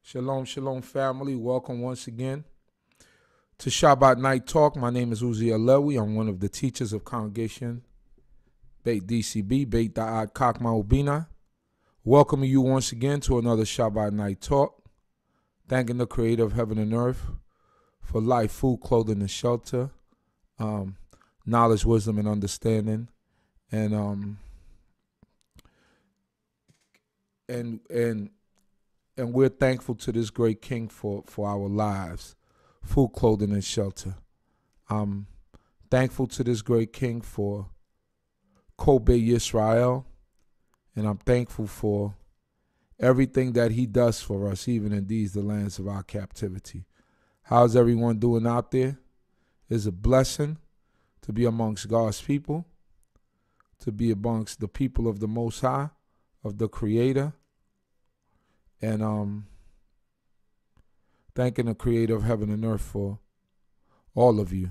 Shalom, shalom, family. Welcome once again to Shabbat Night Talk. My name is Uziah Lewy. I'm one of the teachers of Congregation D.C.B, CHOKMAH BINAH. Welcoming you once again to another Shabbat Night Talk. Thanking the Creator of heaven and earth for life, food, clothing, and shelter, knowledge, wisdom, and understanding, and we're thankful to this great King for our lives, food, clothing, and shelter. I'm thankful to this great King for Yisrael, and I'm thankful for everything that he does for us, even in these, the lands of our captivity. How's everyone doing out there? It's a blessing to be amongst God's people, to be amongst the people of the Most High, of the Creator, and thanking the Creator of heaven and earth for all of you.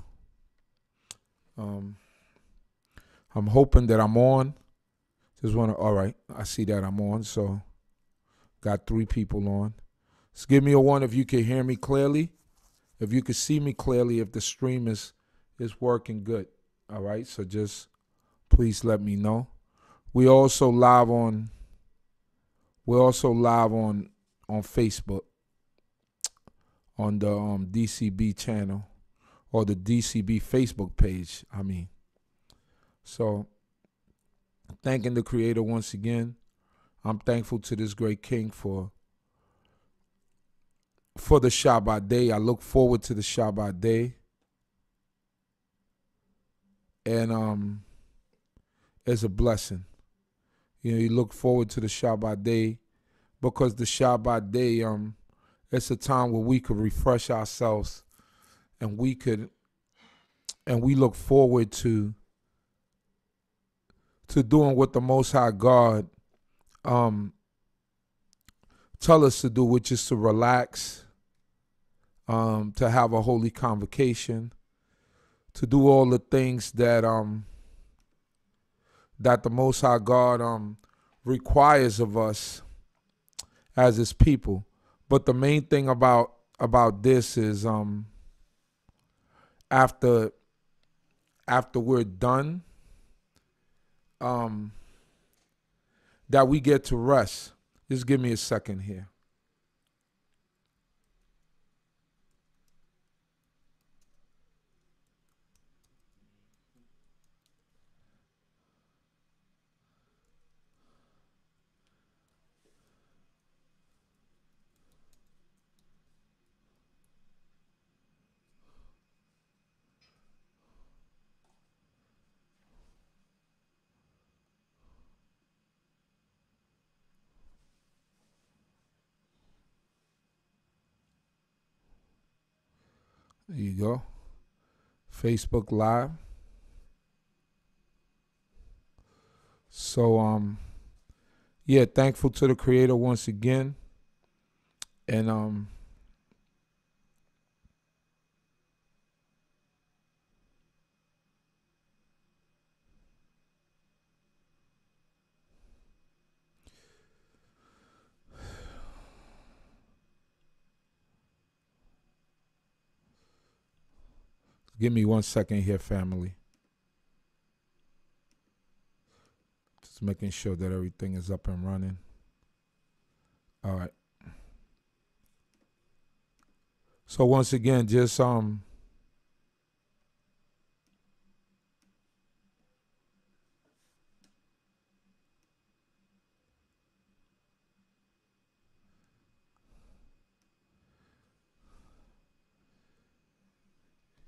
I'm hoping that I'm on. All right, I see that I'm on, so got 3 people on. Just give me a 1 if you can hear me clearly, if you can see me clearly, if the stream is working good. All right, so just please let me know. We're also live on Facebook on the D.C.B channel, or the D.C.B Facebook page, So thanking the Creator once again. I'm thankful to this great King for the Shabbat day. I look forward to the Shabbat day. And it's a blessing. You look forward to the Shabbat day because the Shabbat day, it's a time where we could refresh ourselves, and we look forward to doing what the Most High God tell us to do, which is to relax, to have a holy convocation, to do all the things that the Most High God requires of us as his people. But the main thing about this is after we're done, that we get to rest. Just give me a second here. There you go. Facebook Live. So, yeah, thankful to the Creator once again. And give me 1 second here, family. Just making sure that everything is up and running. All right. So once again, just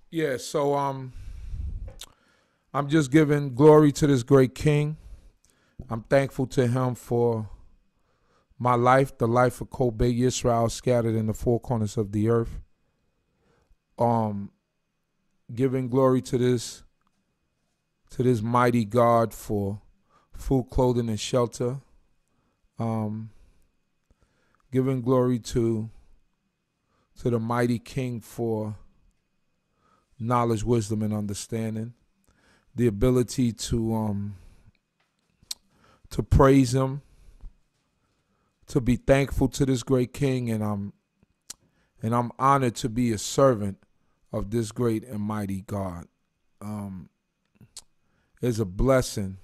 yeah, so I'm just giving glory to this great King. I'm thankful to him for my life, the life of Yisrael scattered in the 4 corners of the earth. Giving glory to this mighty God for food, clothing, and shelter. Giving glory to the mighty King for knowledge, wisdom, and understanding. The ability to praise him, to be thankful to this great King, and I'm honored to be a servant of this great and mighty God. It's a blessing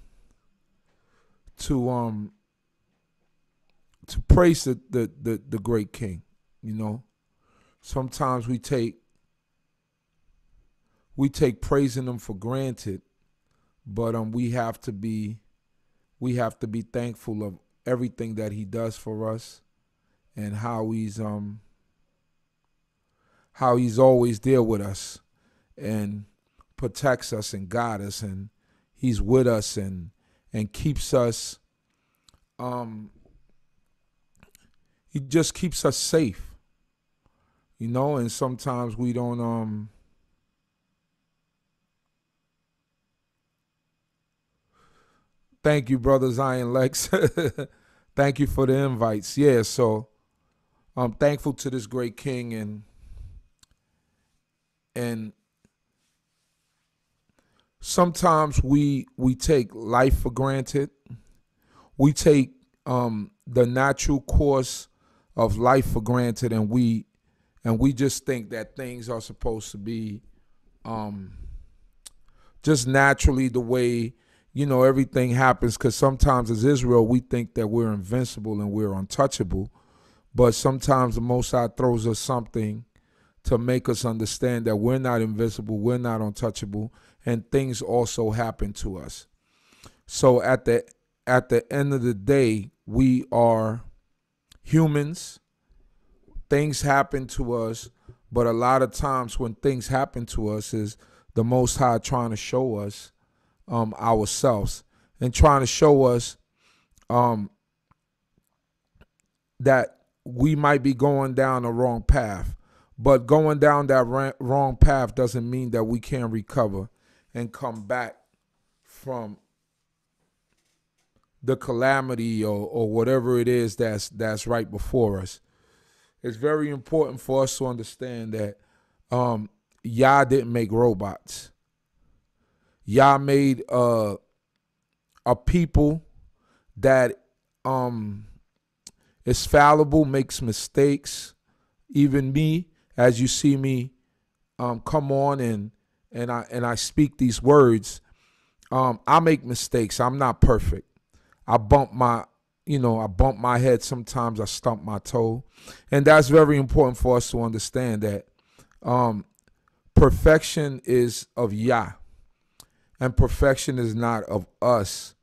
to praise the great King. You know, sometimes we take praising him for granted, but we have to be thankful of everything that he does for us, and how he's always there with us and protects us and guides us, and he's with us and keeps us. He just keeps us safe, you know. And sometimes we don't. Thank you, Brother Zion Lex. Thank you for the invites. Yeah, so I'm thankful to this great King, and sometimes we take life for granted. We take the natural course of life for granted, and we just think that things are supposed to be just naturally the way, you know, everything happens. Because sometimes as Israel, we think that we're invincible and we're untouchable, but sometimes the Most High throws us something to make us understand that we're not invincible, we're not untouchable, and things also happen to us. So at the end of the day, we are humans. Things happen to us, but a lot of times when things happen to us is the Most High trying to show us ourselves, and trying to show us that we might be going down the wrong path. But going down that wrong path doesn't mean that we can't recover and come back from the calamity or whatever it is that's right before us. It's very important for us to understand that Yah didn't make robots. Yah made a people that is fallible, makes mistakes. Even me, as you see me come on and I speak these words, I make mistakes. I'm not perfect. I bump my head sometimes. I stump my toe, and that's very important for us to understand that perfection is of Yah, and perfection is not of us.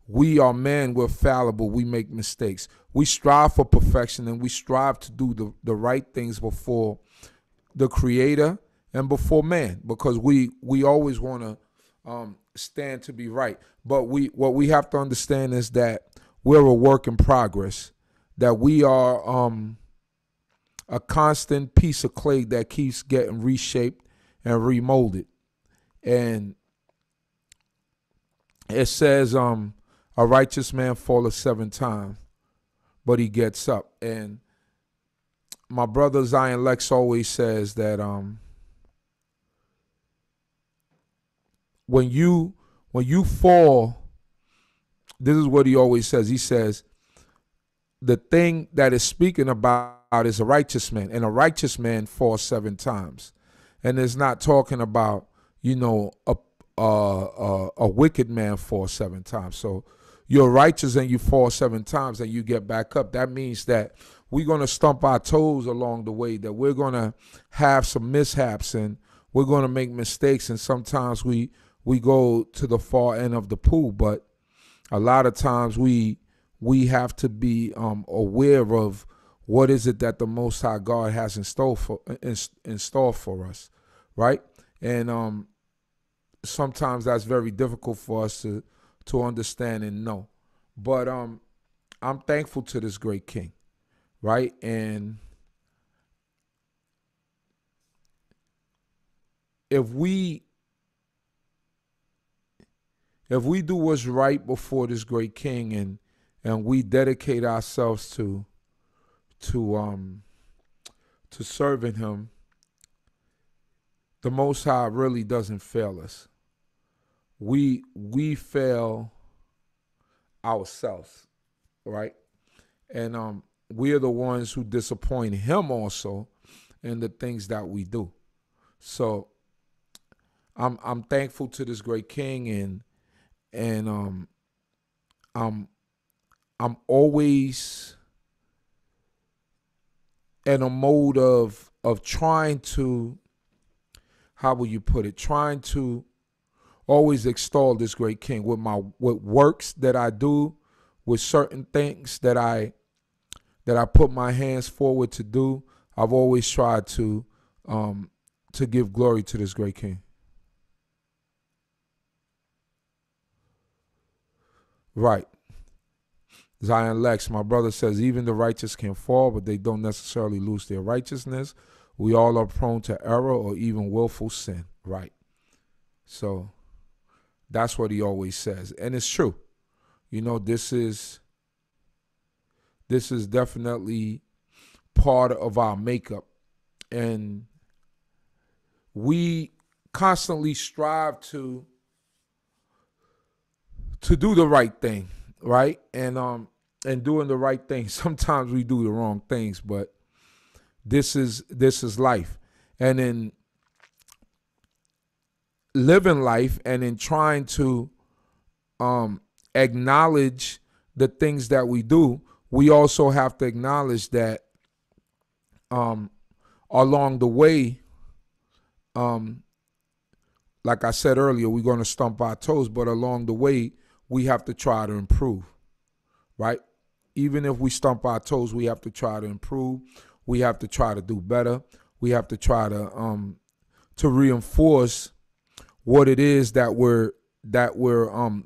We are men. We're fallible. We make mistakes. We strive for perfection, and we strive to do the right things before the Creator and before man, because we always want to stand to be right. But what we have to understand is that we're a work in progress, that we are a constant piece of clay that keeps getting reshaped and remolded. And it says a righteous man falleth 7 times, but he gets up. And my brother Zion Lex always says that when you fall, this is what he always says. He says, the thing that is speaking about is a righteous man, and a righteous man falls 7 times. And it's not talking about, you know, a wicked man falls 7 times. So you're righteous and you fall 7 times and you get back up. That means that we're going to stump our toes along the way, that we're going to have some mishaps and we're going to make mistakes. And sometimes we go to the far end of the pool, but a lot of times we have to be aware of what is it that the Most High God has in store for us, right? And sometimes that's very difficult for us to understand and know. But I'm thankful to this great King, right? And if we do what's right before this great King, and we dedicate ourselves to serving him, the Most High really doesn't fail us. We fail ourselves, right? And we're the ones who disappoint him also in the things that we do. So I'm thankful to this great king, and I'm always in a mode of trying to, how will you put it, trying to always extol this great king with works that I do, with certain things that I put my hands forward to do. I've always tried to give glory to this great king. Right. Zion Lex, my brother says, even the righteous can fall, but they don't necessarily lose their righteousness. We all are prone to error or even willful sin. Right. So that's what he always says. And it's true. You know, this is definitely part of our makeup. And we constantly strive to do the right thing, right? And doing the right thing. Sometimes we do the wrong things, but this is life. And in living life and in trying to acknowledge the things that we do, we also have to acknowledge that along the way, like I said earlier, we're going to stump our toes, but along the way, we have to try to improve, right? Even if we stump our toes, we have to try to improve. We have to try to do better. We have to try to reinforce what it is that we're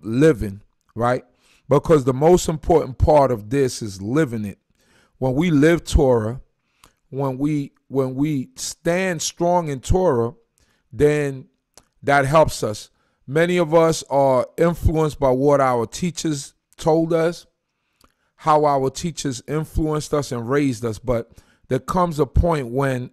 living, right? Because the most important part of this is living it. When we live Torah, when we stand strong in Torah, then that helps us. Many of us are influenced by what our teachers told us, how our teachers influenced us and raised us. But there comes a point when,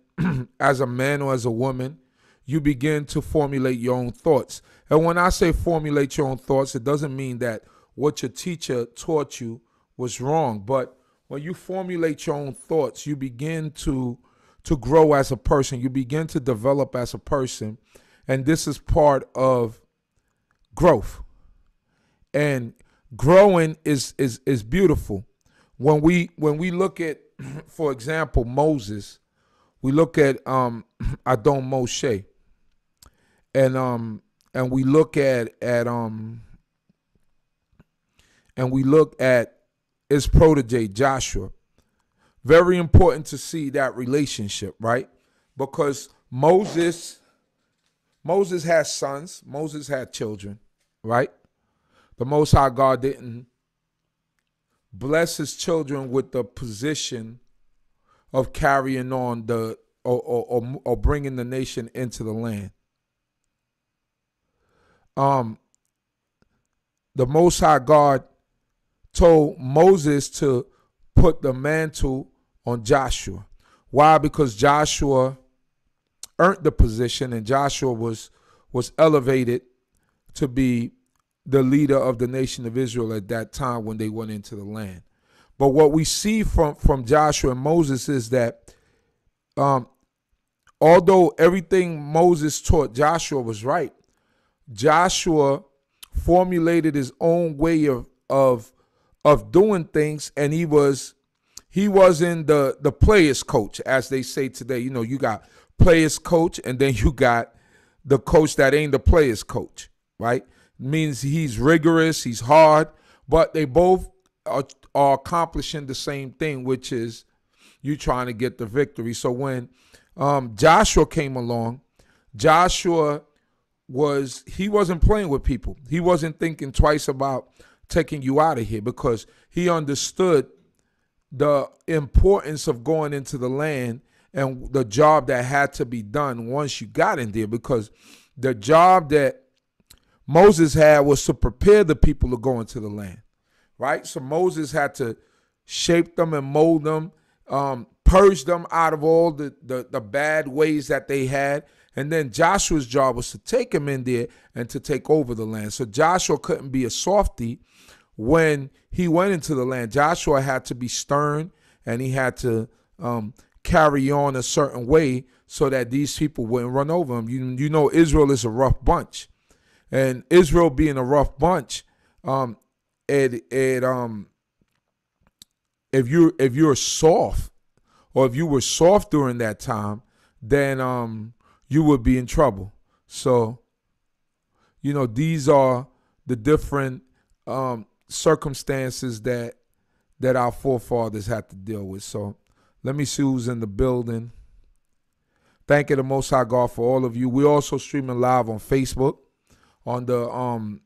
as a man or as a woman, you begin to formulate your own thoughts. And when I say formulate your own thoughts, it doesn't mean that what your teacher taught you was wrong. But when you formulate your own thoughts, you begin to grow as a person. You begin to develop as a person. And this is part of growth. And growing is beautiful. When we look at, for example, Moses, we look at Adon Moshe, and we look at his protege Joshua. Very important to see that relationship, right? Because Moses had sons. Moses had children, right? The Most High God didn't bless his children with the position of carrying on or bringing the nation into the land. The Most High God told Moses to put the mantle on Joshua. Why? Because Joshua earned the position, and Joshua was elevated to be the leader of the nation of Israel at that time when they went into the land. But what we see from Joshua and Moses is that although everything Moses taught Joshua was right, Joshua formulated his own way of doing things, and he wasn't the players coach, as they say today. You know, you got players coach, and then you got the coach that ain't the players coach, right? It means he's rigorous, he's hard, but they both are accomplishing the same thing, which is you trying to get the victory. So when Joshua came along, Joshua wasn't playing with people. He wasn't thinking twice about taking you out of here, because he understood the importance of going into the land and the job that had to be done once you got in there, because the job that Moses had was to prepare the people to go into the land, right? So Moses had to shape them and mold them, purge them out of all the bad ways that they had. And then Joshua's job was to take them in there and to take over the land. So Joshua couldn't be a softy when he went into the land. Joshua had to be stern, and he had to carry on a certain way so that these people wouldn't run over him. You know, Israel is a rough bunch, and Israel being a rough bunch, if you're soft, or if you were soft during that time, then you would be in trouble. So, you know, these are the different circumstances that our forefathers had to deal with. So let me see who's in the building. Thank you, the Most High God, for all of you. We're also streaming live on Facebook, on the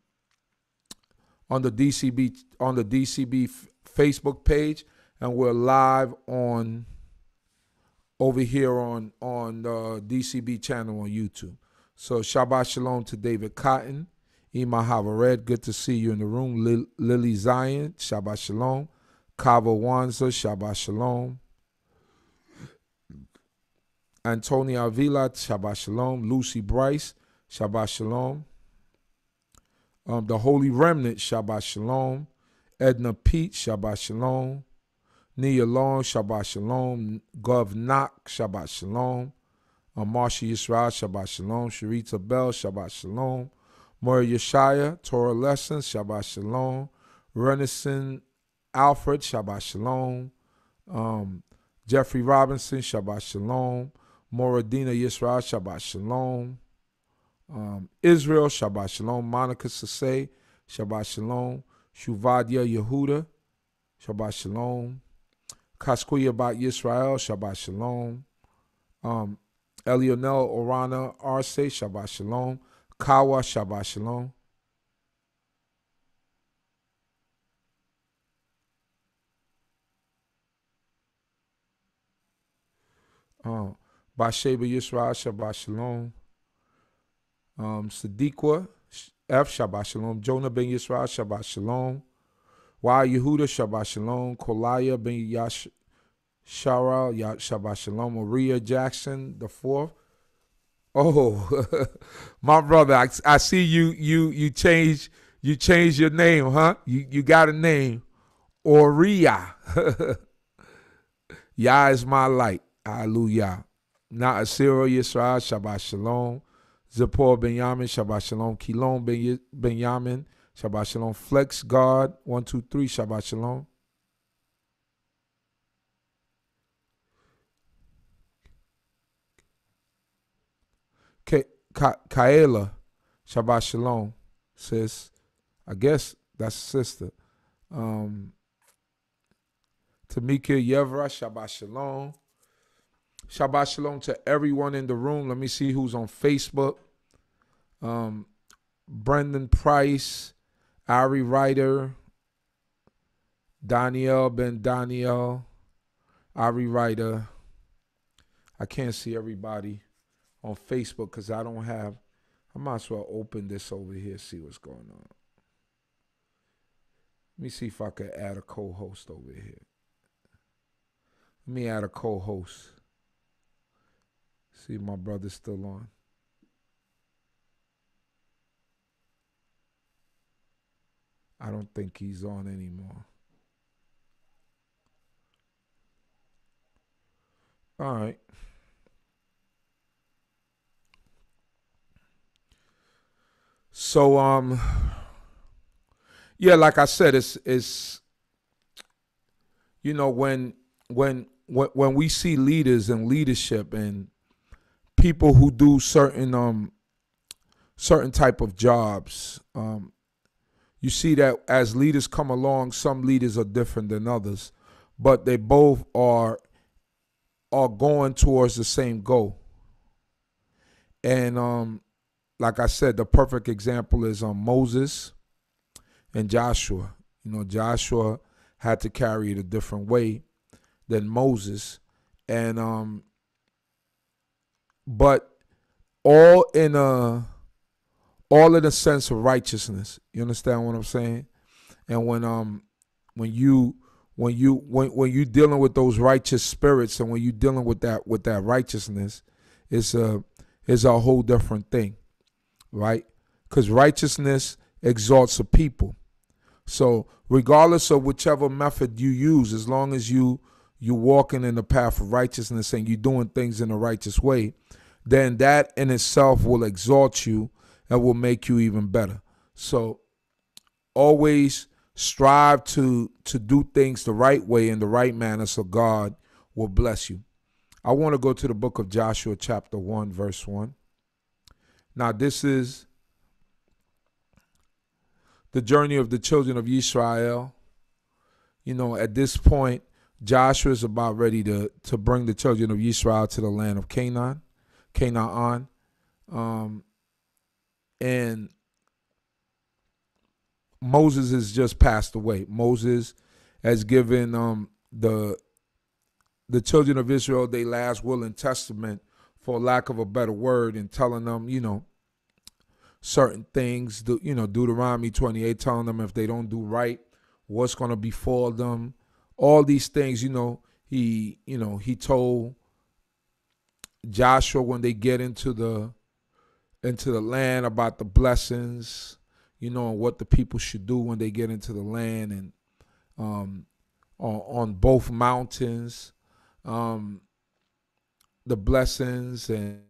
D.C.B. Facebook page, and we're live on over here on the D.C.B. channel on YouTube. So Shabbat Shalom to David Cotton, Ima Havared, good to see you in the room. Lily Zion, Shabbat Shalom. Kava Wanza, Shabbat Shalom. Antonia Avila, Shabbat Shalom. Lucy Bryce, Shabbat Shalom. The Holy Remnant, Shabbat Shalom. Edna Pete, Shabbat Shalom. Nia Long, Shabbat Shalom. Gov Knock, Shabbat Shalom. Marsha Yisrael, Shabbat Shalom. Sharita Bell, Shabbat Shalom. Murray Yeshaya, Torah Lessons, Shabbat Shalom. Renison Alfred, Shabbat Shalom. Jeffrey Robinson, Shabbat Shalom. Moradina Yisrael, Shabbat Shalom. Israel, Shabbat Shalom. Monica Sasay, Shabbat Shalom. Shuvadia Yehuda, Shabbat Shalom. Kaskuya Bat Yisrael, Shabbat Shalom. Elionel Orana Arce, Shabbat Shalom. Kawa, Shabbat Shalom. Basheba Yisrael, Shabbat Shalom. Sadiqa F, Shabbat Shalom. Jonah ben Yisrael, Shabbat Shalom. Y Yehuda, Shabbat Shalom. Kolaya ben Yash Sharal, Shabbat Shalom. Maria Jackson the fourth. Oh, my brother, I see you change your name, huh? You got a name, Oriya. Yah is my light. Hallelujah. Not Asiro Yisrael, Shabbat Shalom. Zippor Benjamin, Shabbat Shalom. Kilon Benjamin, Shabbat Shalom. Flex God, 123, Shabbat Shalom. Kaela, Shabbat Shalom, sis. I guess that's sister. Tamika Yevra, Shabbat Shalom. Shabbat Shalom to everyone in the room. Let me see who's on Facebook. Brendan Price, Ari Ryder, Danielle Ben Daniel, Ari Ryder. I can't see everybody on Facebook because I don't have. I might as well open this over here, see what's going on. Let me see if I could add a co-host over here. Let me add a co-host. See if my brother's still on. I don't think he's on anymore. All right. So yeah, like I said, it's you know, when we see leaders and leadership and people who do certain type of jobs, you see that as leaders come along, some leaders are different than others, but they both are going towards the same goal. And like I said, the perfect example is Moses and Joshua. You know, Joshua had to carry it a different way than Moses, and but all in a sense of righteousness. You understand what I'm saying? And when you dealing with those righteous spirits, and when you dealing with that righteousness, it's a whole different thing, right? Because righteousness exalts a people. So regardless of whichever method you use, as long as you you're walking in the path of righteousness and you're doing things in a righteous way, then that in itself will exalt you and will make you even better. So always strive to do things the right way in the right manner so God will bless you. I want to go to the book of Joshua chapter 1 verse 1. Now this is the journey of the children of Yisrael. You know, at this point, Joshua is about ready to bring the children of Yisrael to the land of Canaan. And Moses has just passed away. Moses has given the children of Israel their last will and testament, for lack of a better word, and telling them, you know, certain things. You know, Deuteronomy 28 telling them if they don't do right, what's going to befall them. All these things, you know, he told Joshua when they get into the land about the blessings, you know, and what the people should do when they get into the land, and on both mountains, the blessings and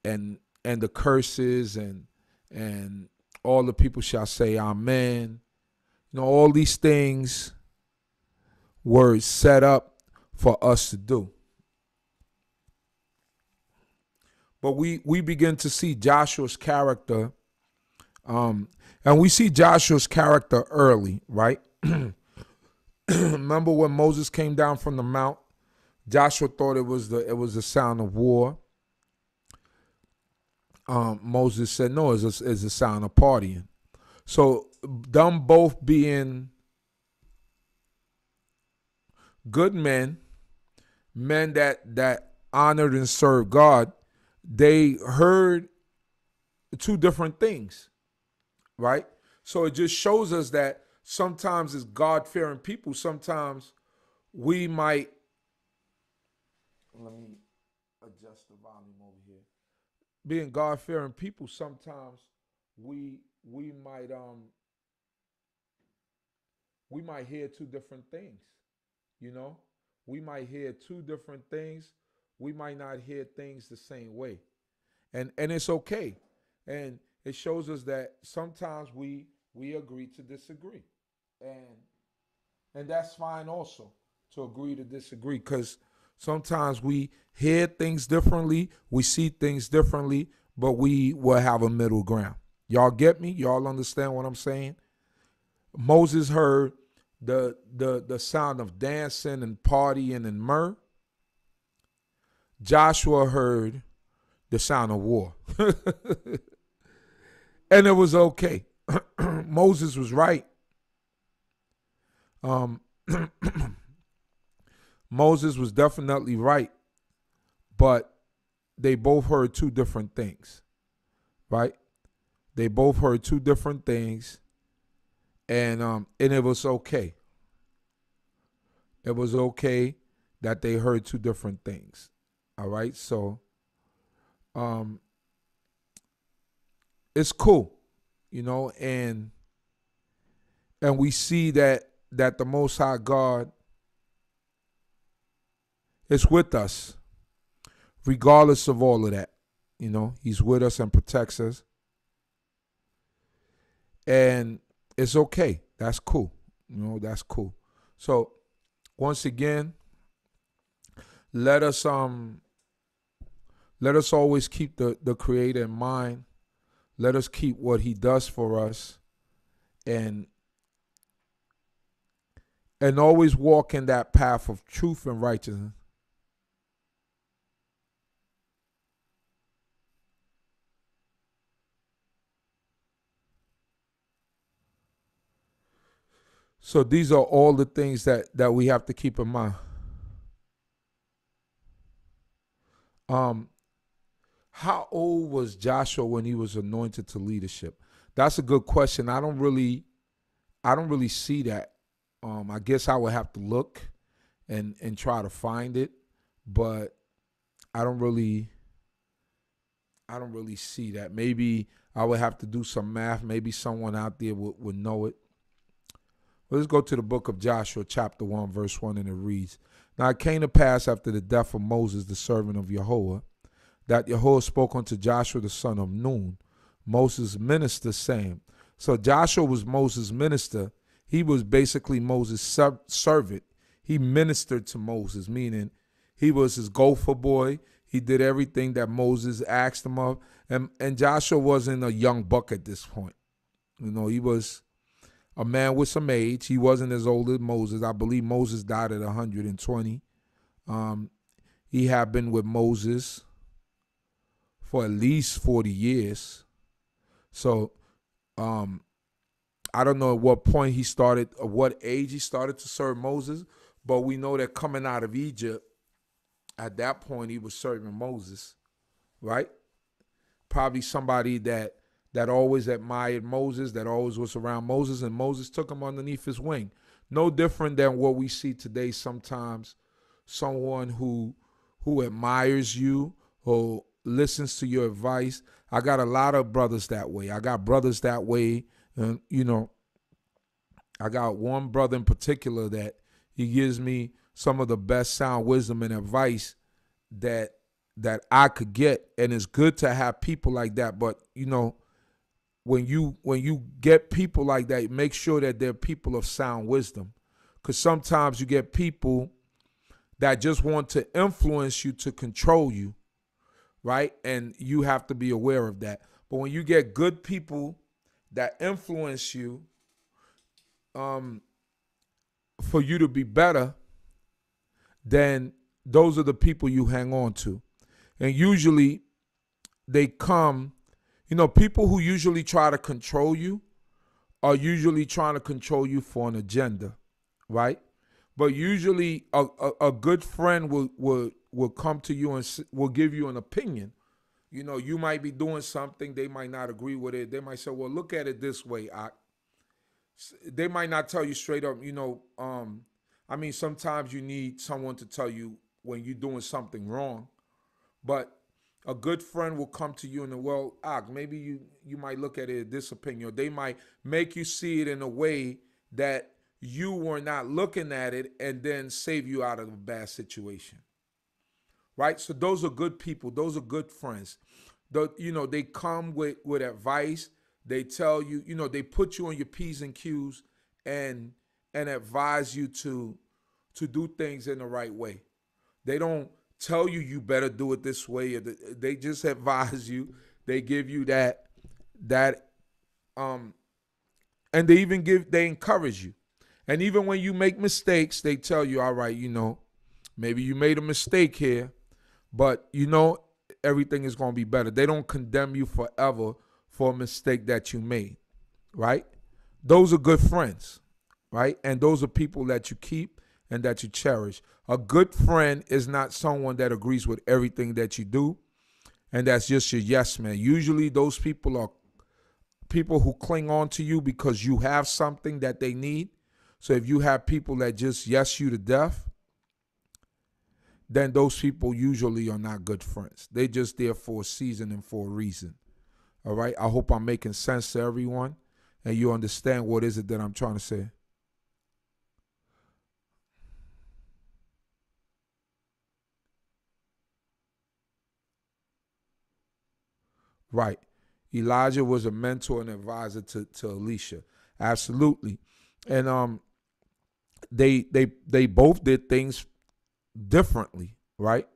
the curses, and all the people shall say amen. You know, all these things were set up for us to do. But we begin to see Joshua's character, and we see Joshua's character early, right? Remember when Moses came down from the mount, Joshua thought it was the sound of war. Moses said, no, it's a sound of partying. So them both being good men that honored and served God, they heard two different things, right? So it just shows us that sometimes as God-fearing people, sometimes we might, let me adjust the volume over here. Being God-fearing people, sometimes we might hear two different things, you know? We might hear two different things. We might not hear things the same way. And it's okay. And it shows us that sometimes we agree to disagree. And that's fine also, to agree to disagree, because sometimes we hear things differently, we see things differently, but we will have a middle ground. Y'all get me? Y'all understand what I'm saying? Moses heard the sound of dancing and partying and myrrh. Joshua heard the sound of war. And it was okay. Moses was right. Moses was definitely right, but they both heard two different things, right? They both heard two different things, and it was okay. It was okay that they heard two different things. All right, so it's cool, you know, and we see that the Most High God is with us, regardless of all of that. You know, He's with us and protects us, and it's okay. That's cool. You know, that's cool. So once again, let us always keep the Creator in mind. Let us keep what He does for us, and always walk in that path of truth and righteousness. So these are all the things that we have to keep in mind. How old was Joshua when he was anointed to leadership? That's a good question. I don't really see that. I guess I would have to look and try to find it, but I don't really see that. Maybe I would have to do some math. Maybe someone out there would know it. Let's go to the book of Joshua, chapter 1, verse 1, and it reads, Now it came to pass after the death of Moses, the servant of Yahweh, that Yahweh spoke unto Joshua the son of Nun, Moses' minister, saying, so Joshua was Moses' minister. He was basically Moses' servant. He ministered to Moses, meaning he was his gopher boy. He did everything that Moses asked him of. And Joshua wasn't a young buck at this point. You know, he was a man with some age. He wasn't as old as Moses. I believe Moses died at 120. He had been with Moses for at least 40 years. So I don't know at what point he started, or what age he started to serve Moses, but we know that coming out of Egypt, at that point he was serving Moses, right? Probably somebody that always admired Moses, that always was around Moses, and Moses took him underneath his wing. No different than what we see today sometimes, someone who admires you or listens to your advice. I got a lot of brothers that way. I got brothers that way, and you know, I got one brother in particular that he gives me some of the best sound wisdom and advice that I could get, and it's good to have people like that. But you know, when you get people like that, make sure that they're people of sound wisdom, because sometimes you get people that just want to influence you to control you, right? And you have to be aware of that. But when you get good people that influence you for you to be better, then those are the people you hang on to. And usually they come, you know, people who usually try to control you are usually trying to control you for an agenda, right? But usually a good friend will come to you and will give you an opinion. You know, you might be doing something, they might not agree with it. They might say, well, look at it this way. They might not tell you straight up, you know, I mean, sometimes you need someone to tell you when you're doing something wrong. But a good friend will come to you and, well, maybe you might look at it this opinion. Or they might make you see it in a way that you were not looking at it, and then save you out of a bad situation. Right? So those are good people. Those are good friends. You know, they come with advice. They tell you, you know, they put you on your P's and Q's and advise you to do things in the right way. They don't tell you you better do it this way. They just advise you. They give you that and they encourage you. And even when you make mistakes, they tell you, all right, you know, maybe you made a mistake here, but you know, everything is going to be better. They don't condemn you forever for a mistake that you made, right? Those are good friends, right? And those are people that you keep and that you cherish. A good friend is not someone that agrees with everything that you do, and that's just your yes man. Usually those people are people who cling on to you because you have something that they need. So if you have people that just yes you to death, then those people usually are not good friends. They're just there for a season and for a reason. All right? I hope I'm making sense to everyone and you understand what is it that I'm trying to say. Right. Elijah was a mentor and advisor to Elisha. Absolutely. And they both did things differently, right?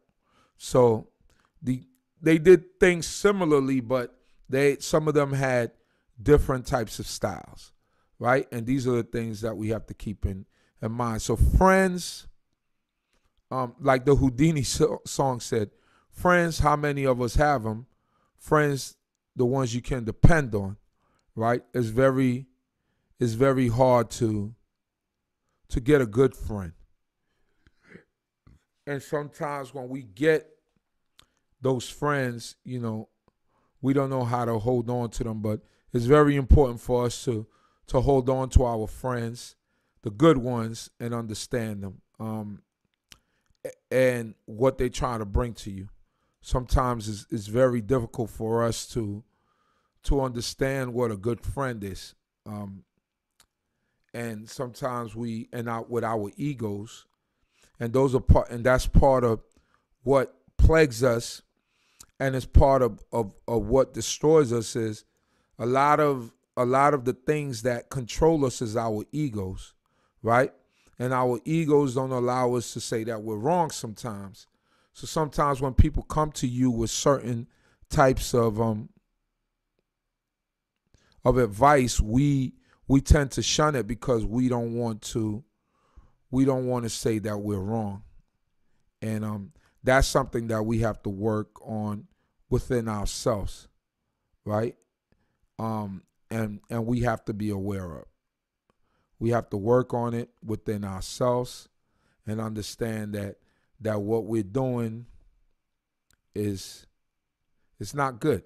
So they did things similarly, but some of them had different types of styles, right? And these are the things that we have to keep in mind. So friends, like the Houdini song said, friends, how many of us have them? Friends, the ones you can depend on, right? It's very hard to get a good friend. And sometimes when we get those friends, you know, we don't know how to hold on to them, but it's very important for us to hold on to our friends, the good ones, and understand them and what they're trying to bring to you. Sometimes it's very difficult for us to understand what a good friend is. And sometimes we, and out with our egos, and that's part of what plagues us, and it's part of what destroys us. Is a lot of the things that control us is our egos, right? And our egos don't allow us to say that we're wrong sometimes. So sometimes when people come to you with certain types of advice, we tend to shun it because we don't want to say that we're wrong. And that's something that we have to work on within ourselves, right? And we have to be aware of. We have to work on it within ourselves and understand that what we're doing is, it's not good,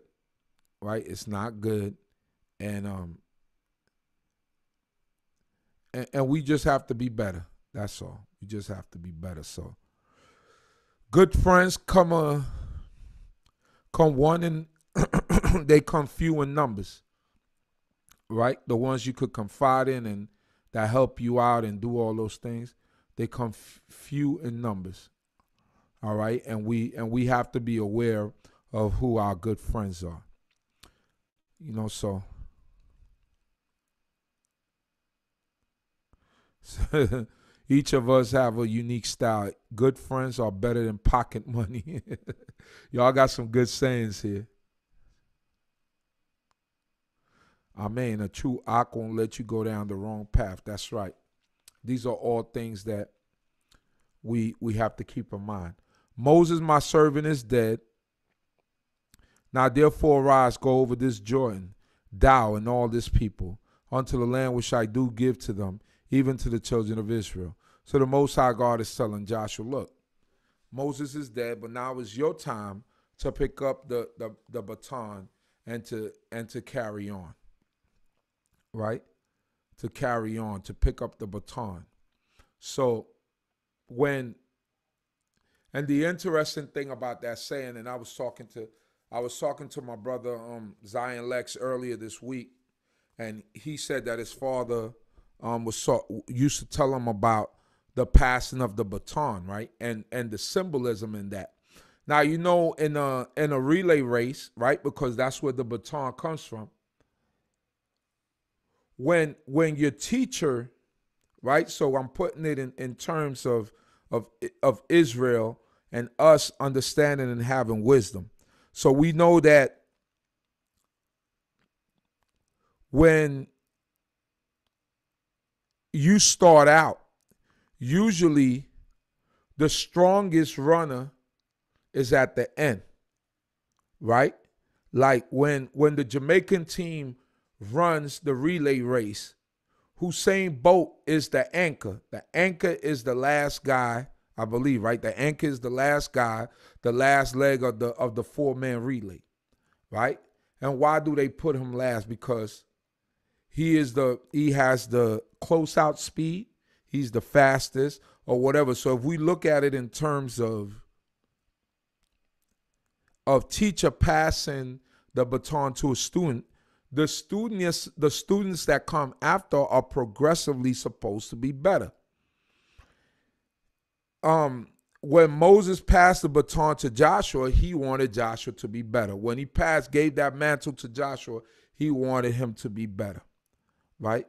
right? It's not good. And we just have to be better. That's all. We just have to be better. So good friends come one and they come few in numbers, right? The ones you could confide in and that help you out and do all those things, they come few in numbers. All right, and we have to be aware of who our good friends are. So each of us have a unique style. Good friends are better than pocket money. Y'all got some good sayings here. Amen. A true ox won't let you go down the wrong path. That's right. These are all things that we have to keep in mind. Moses, my servant, is dead. Now therefore arise, go over this Jordan, thou and all this people, unto the land which I do give to them, even to the children of Israel. So the Most High God is telling Joshua, look, Moses is dead, but now is your time to pick up the baton and to carry on. Right? To carry on, to pick up the baton. So and the interesting thing about that saying, and I was talking to my brother Zion Lex earlier this week, and he said that his father used to tell him about the passing of the baton, right? And the symbolism in that. Now, in a relay race, right? Because that's where the baton comes from. When your teacher, right? So I'm putting it in terms of Israel and us understanding and having wisdom. So we know that when you start out, usually the strongest runner is at the end, right? Like when the Jamaican team runs the relay race, Usain Bolt is the anchor. The anchor is the last guy, I believe, right? The anchor is the last guy, the last leg of the four-man relay, right? And why do they put him last? Because he has the close out speed, he's the fastest or whatever. So if we look at it in terms of teacher passing the baton to a student, the students that come after are progressively supposed to be better. When Moses passed the baton to Joshua, he wanted Joshua to be better. When he gave that mantle to Joshua, he wanted him to be better, right?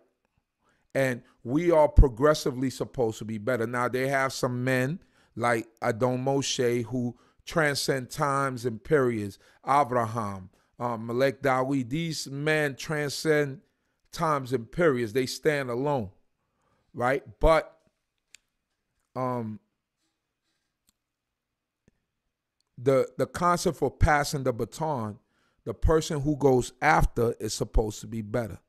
And we are progressively supposed to be better. Now, they have some men like Adon Moshe who transcend times and periods. Abraham, Melech Dawi, these men transcend times and periods. They stand alone, right? But the concept for passing the baton, the person who goes after is supposed to be better.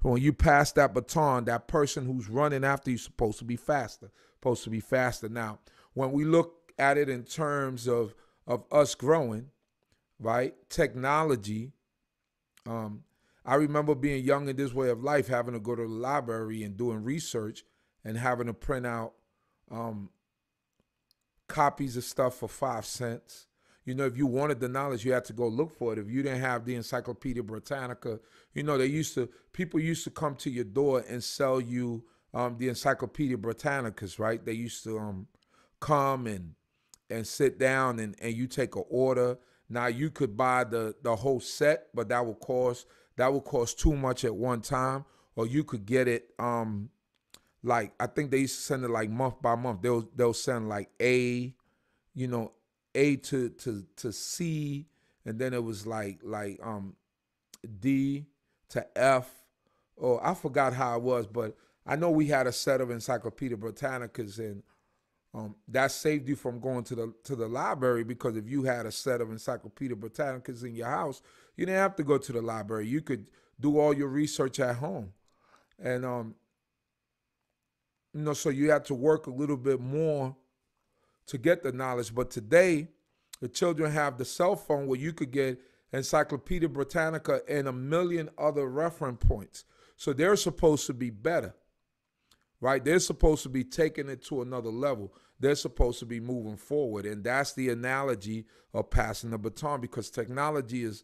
When you pass that baton, that person who's running after you is supposed to be faster. Now, when we look at it in terms of us growing, right? Technology. I remember being young in this way of life, having to go to the library and doing research and having to print out copies of stuff for 5 cents. If you wanted the knowledge, you had to go look for it. If you didn't have the Encyclopedia Britannica, people used to come to your door and sell you the Encyclopedia Britannicas, right? They used to come and sit down and you take an order. Now you could buy the whole set, but that would cost too much at one time. Or you could get it like, I think they used to send it like month by month. They'll send like A, A to C, and then it was like D to F. Or I forgot how it was, but I know we had a set of Encyclopedia Britannicas, and that saved you from going to the library, because if you had a set of Encyclopedia Britannicas in your house, you didn't have to go to the library. You could do all your research at home. And so you had to work a little bit more to get the knowledge. But today, the children have the cell phone where you could get Encyclopedia Britannica and a million other reference points. So they're supposed to be better, right? They're supposed to be taking it to another level. They're supposed to be moving forward. And that's the analogy of passing the baton, because technology is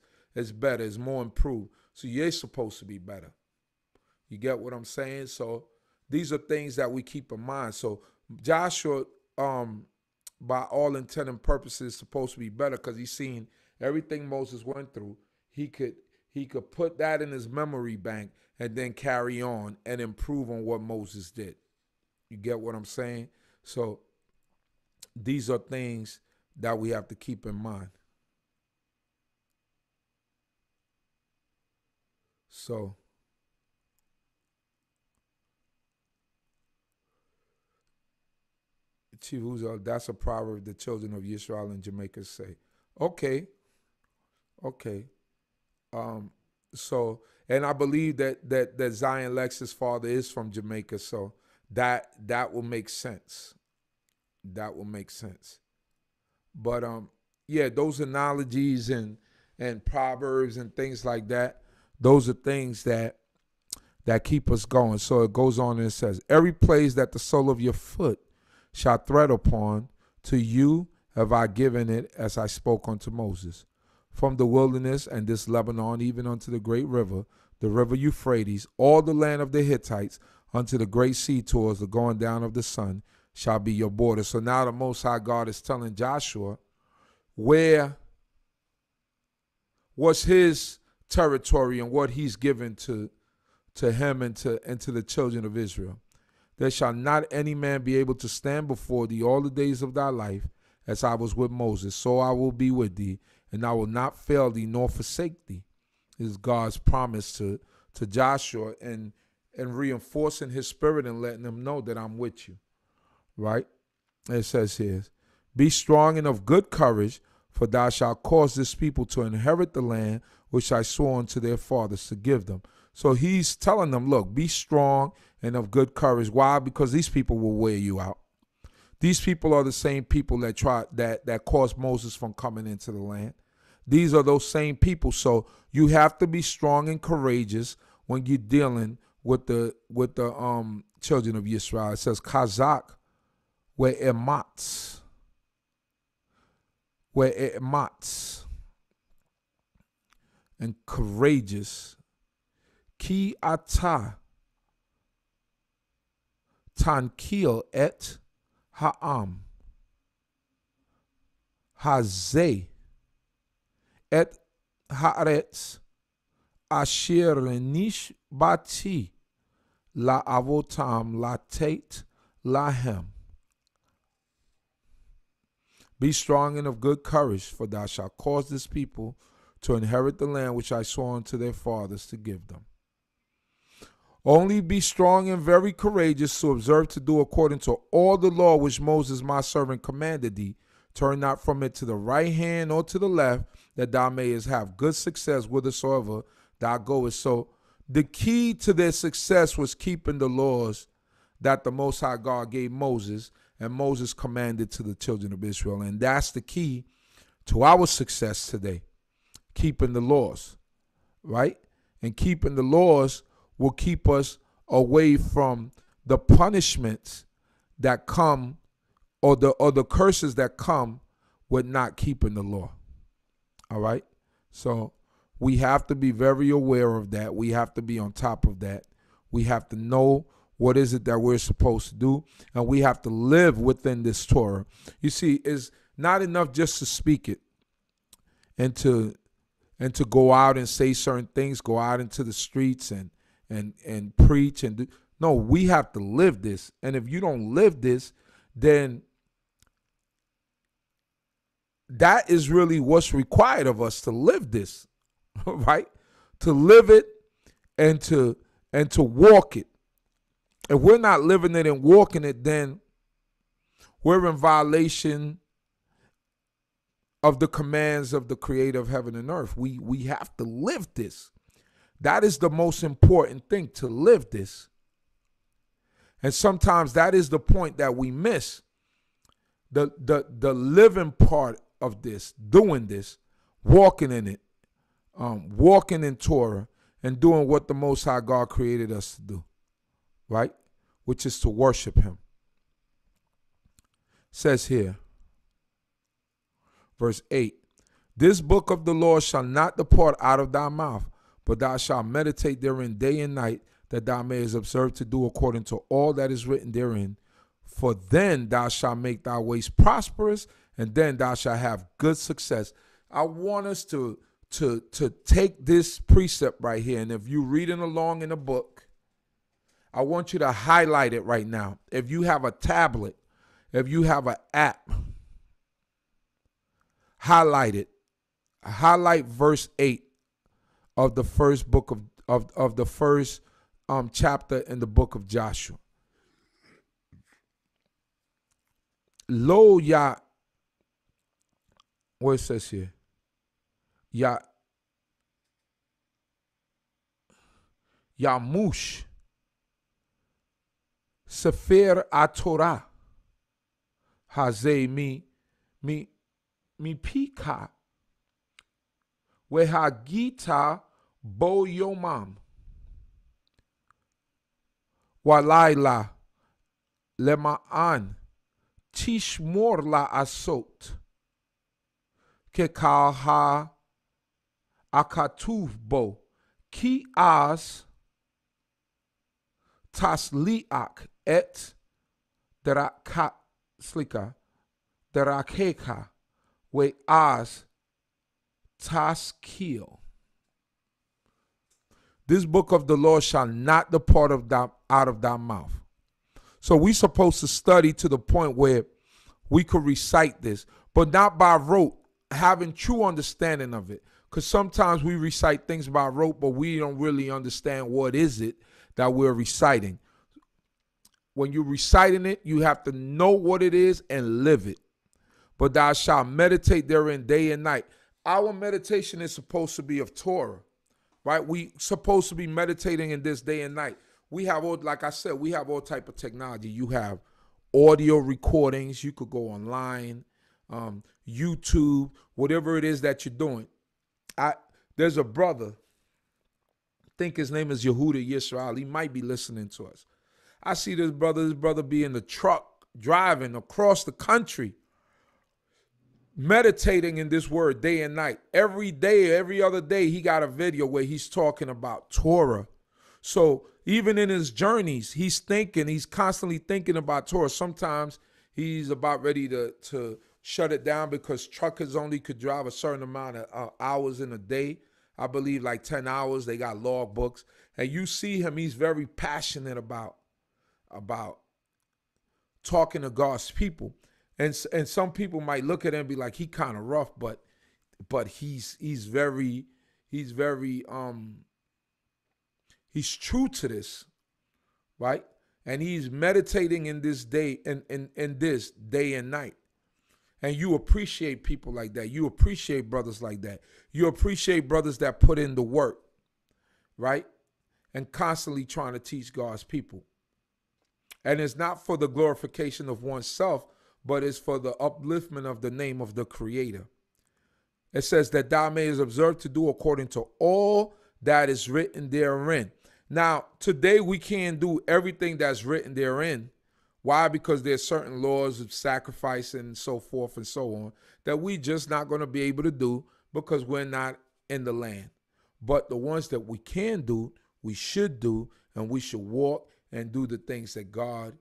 better, is more improved. So you're supposed to be better. You get what I'm saying? So these are things that we keep in mind. So Joshua, by all intent and purposes, is supposed to be better, because he's seen everything Moses went through. He could put that in his memory bank and then carry on and improve on what Moses did. You get what I'm saying? So these are things that we have to keep in mind. So Chief, that's a proverb the children of Yisrael in Jamaica say. Okay. So, and I believe that Zion Lex's father is from Jamaica, so that will make sense. That will make sense. But yeah, those analogies and proverbs and things like that, those are things that keep us going. So it goes on and it says, every place that the sole of your foot shall tread upon, to you have I given it, as I spoke unto Moses. From the wilderness and this Lebanon, even unto the great river, the river Euphrates, all the land of the Hittites, unto the great sea towards the going down of the sun, shall be your border. So now the Most High God is telling Joshua where was his territory and what he's given to him and to the children of Israel. There shall not any man be able to stand before thee all the days of thy life, as I was with Moses, so I will be with thee, and I will not fail thee nor forsake thee. This is God's promise to Joshua, and reinforcing his spirit and letting him know that I'm with you. Right? It says here, be strong and of good courage, for thou shalt cause this people to inherit the land which I swore unto their fathers to give them. So he's telling them, look, be strong and of good courage. Why? Because these people will wear you out. These people are the same people that caused Moses from coming into the land. These are those same people. So you have to be strong and courageous when you're dealing with the children of Yisrael. It says Kazak where emats. And courageous. Ki ata tankil et ha'am hazeh et haaretz asher nish bati la avotam latet lahem. Be strong and of good courage, for thou shalt cause this people to inherit the land which I swore unto their fathers to give them. Only be strong and very courageous to observe to do according to all the law which Moses my servant commanded thee. Turn not from it to the right hand or to the left, that thou mayest have good success whithersoever thou goest. So the key to their success was keeping the laws that the Most High God gave Moses, and Moses commanded to the children of Israel. And that's the key to our success today, keeping the laws, right? And keeping the laws will keep us away from the punishments that come, or the curses that come with not keeping the law. All right? So we have to be very aware of that. We have to be on top of that. We have to know what is it that we're supposed to do, and we have to live within this Torah. You see, it's not enough just to speak it and to go out and say certain things, go out into the streets and preach and do. No, we have to live this. And if you don't live this, then that is really what's required of us, to live this, right? To live it and to walk it. If we're not living it and walking it, then we're in violation of the commands of the Creator of heaven and earth. We have to live this. That is the most important thing, to live this. And sometimes that is the point that we miss. The living part of this, doing this, walking in it, walking in Torah, and doing what the Most High God created us to do, right? Which is to worship Him. It says here, verse 8, this book of the law shall not depart out of thy mouth, but thou shalt meditate therein day and night, that thou mayest observe to do according to all that is written therein. For then thou shalt make thy ways prosperous, and then thou shalt have good success. I want us to take this precept right here, and if you're reading along in the book, I want you to highlight it right now. If you have a tablet, if you have an app, highlight it. Highlight verse 8 of the first book of the first chapter in the book of Joshua. Lo Yah, what it says here? Yamush Sefer HaTorah Hazeh mi pika Wehagita bo yomam Walayla lema'an tishmor la asot kekal ha akatuv bo ki as tasliak et slika derakeka we as taskil. This book of the law shall not depart out of thy mouth. So we're supposed to study to the point where we could recite this, but not by rote, having true understanding of it. Because sometimes we recite things by rote, but we don't really understand what is it that we're reciting. When you're reciting it, you have to know what it is and live it. But thou shalt meditate therein day and night. Our meditation is supposed to be of Torah, right? We supposed to be meditating in this day and night. We have all, like I said, we have all type of technology. You have audio recordings. You could go online, YouTube, whatever it is that you're doing. There's a brother, I think his name is Yehuda Yisrael. He might be listening to us. I see this brother be in the truck driving across the country, meditating in this word day and night. Every day, every other day, he got a video where he's talking about Torah. So even in his journeys, he's constantly thinking about Torah. Sometimes he's about ready to shut it down because truckers only could drive a certain amount of hours in a day. I believe like 10 hours. They got log books. And you see him, he's very passionate about talking to God's people. And some people might look at him and be like, he kind of rough, but he's very he's true to this, right? And he's meditating in this day in this day and night. And you appreciate people like that. You appreciate brothers like that. You appreciate brothers that put in the work, right? And constantly trying to teach God's people. And it's not for the glorification of oneself, but it's for the upliftment of the name of the Creator. It says that thou mayest observe to do according to all that is written therein. Now, today we can't do everything that's written therein. Why? Because there's certain laws of sacrifice and so forth and so on that we just not going to be able to do because we're not in the land. But the ones that we can do, we should do, and we should walk and do the things that God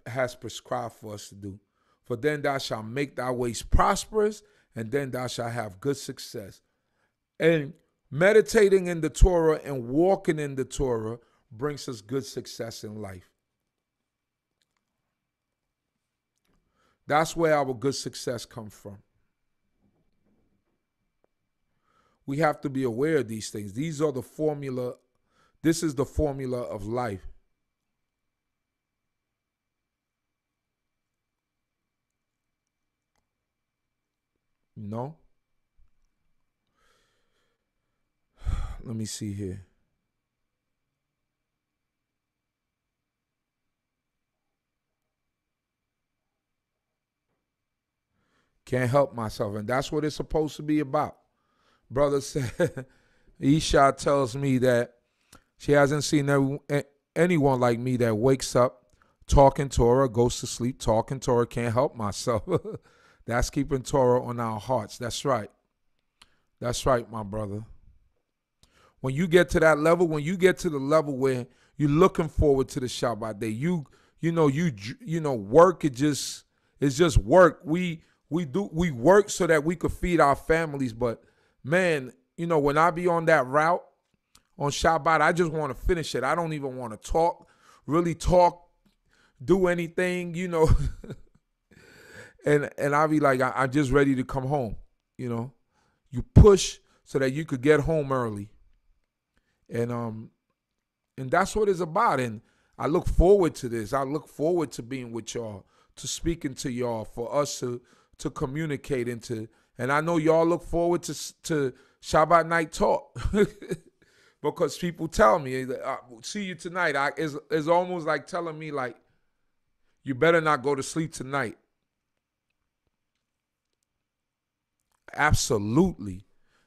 has prescribed for us to do. For then thou shalt make thy ways prosperous, and then thou shalt have good success. And meditating in the Torah and walking in the Torah brings us good success in life. That's where our good success comes from. We have to be aware of these things. These are the formula. This is the formula of life. You know? Let me see here. Can't help myself. And that's what it's supposed to be about. Brother said, Elisha tells me that she hasn't seen anyone like me that wakes up talking Torah, goes to sleep talking Torah, can't help myself. That's keeping Torah on our hearts. That's right. That's right, my brother. When you get to that level, when you get to the level where you're looking forward to the Shabbat day, you know, work it's just work. We work so that we could feed our families, but man, you know, when I be on that route on Shabbat, I just want to finish it. I don't even want to really talk, do anything, you know. and I'll be like, I'm just ready to come home, you know. You push so that you could get home early. And that's what it's about. And I look forward to this. I look forward to being with y'all, to speaking to y'all, for us to communicate and I know y'all look forward to Shabbat night talk because people tell me, see you tonight. It's almost like telling me, like, you better not go to sleep tonight. Absolutely.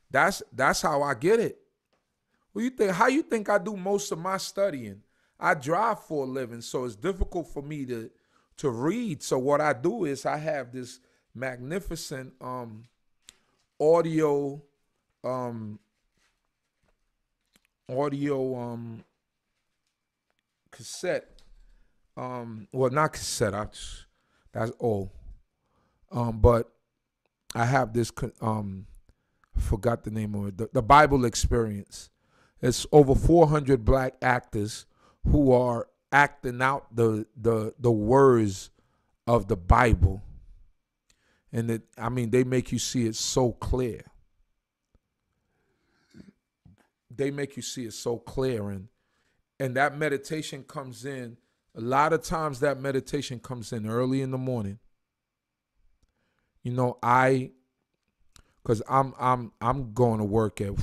That's how I get it. Well, how you think I do most of my studying? I drive for a living, so it's difficult for me to read. So what I do is I have this magnificent audio cassette. Well, not cassette. That's old. But I have this. Forgot the name of it. The Bible Experience. It's over 400 black actors who are acting out the words of the Bible. And they make you see it so clear. They make you see it so clear. And that meditation comes in. A lot of times that meditation comes in early in the morning. You know, because I'm going to work at